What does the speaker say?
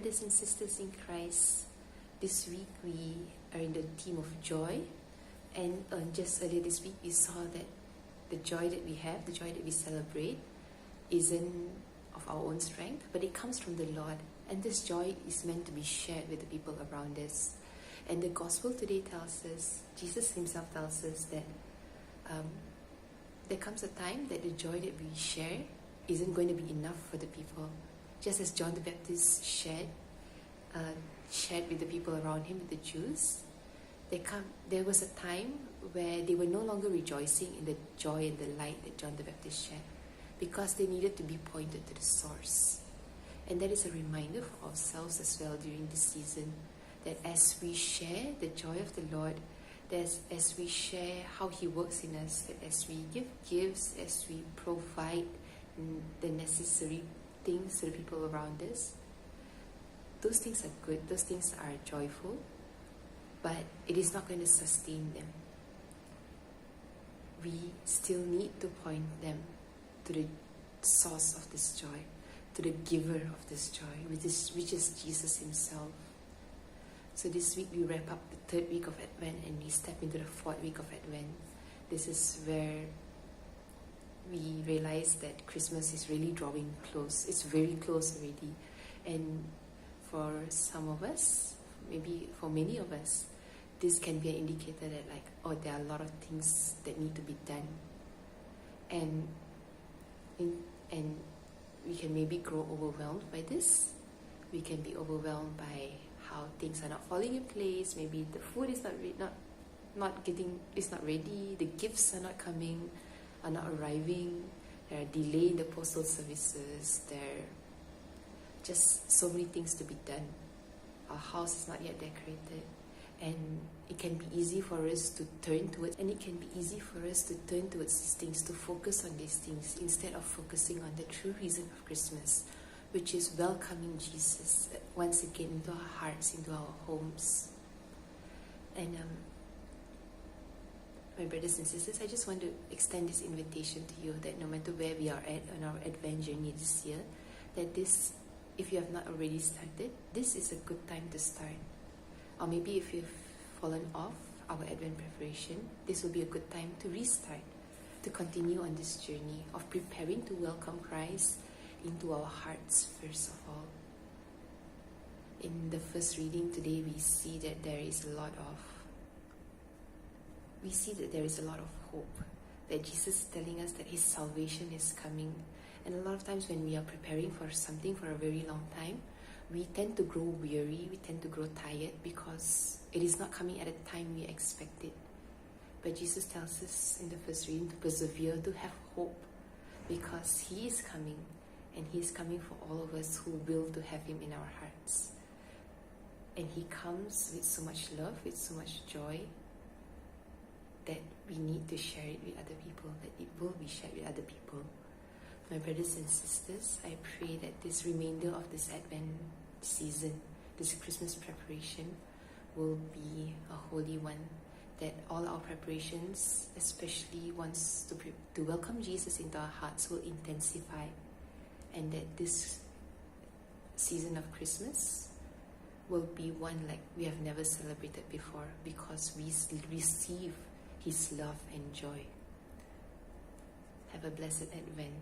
brothers and sisters in Christ. This week we are in the theme of joy, and just earlier this week we saw that the joy that we have, the joy that we celebrate, isn't of our own strength, but it comes from the Lord. And this joy is meant to be shared with the people around us. And the gospel today tells us, Jesus himself tells us that there comes a time that the joy that we share isn't going to be enough for the people. Just as John the Baptist shared with the people around him, with the Jews, there was a time where they were no longer rejoicing in the joy and the light that John the Baptist shared, because they needed to be pointed to the source. And that is a reminder for ourselves as well during this season, that as we share the joy of the Lord, that as we share how He works in us, that as we give gifts, as we provide the necessary things to the people around us, those things are good, those things are joyful, but it is not going to sustain them. We still need to point them to the source of this joy, to the giver of this joy, which is Jesus himself. So this week we wrap up the 3rd week of Advent and we step into the 4th week of Advent. This is where we realize that Christmas is really drawing close. It's very close already. And for some of us, maybe for many of us, this can be an indicator that there are a lot of things that need to be done. And we can maybe grow overwhelmed by this. We can be overwhelmed by how things are not falling in place. Maybe the food is not ready. The gifts are not coming, are not arriving. There are delay in the postal services. There are just so many things to be done. Our house is not yet decorated, and it can be easy for us to turn towards. These things, to focus on these things instead of focusing on the true reason of Christmas, which is welcoming Jesus once again into our hearts, into our homes. And my brothers and sisters, I just want to extend this invitation to you that no matter where we are at on our Advent journey this year, that this, if you have not already started, this is a good time to start. Or maybe if you've fallen off our Advent preparation, this will be a good time to restart, to continue on this journey of preparing to welcome Christ into our hearts first of all. In the first reading today, we see that there is a lot of hope, that Jesus is telling us that His salvation is coming. And a lot of times when we are preparing for something for a very long time, we tend to grow weary, we tend to grow tired because it is not coming at a time we expect it. But Jesus tells us in the first reading to persevere, to have hope, because He is coming, and He is coming for all of us who will to have Him in our hearts. And He comes with so much love, with so much joy, that we need to share it with other people, that it will be shared with other people. My brothers and sisters, I pray that this remainder of this Advent season, this Christmas preparation, will be a holy one, that all our preparations, especially once to welcome Jesus into our hearts, will intensify, and that this season of Christmas will be one like we have never celebrated before, because we receive His love and joy. Have a blessed Advent.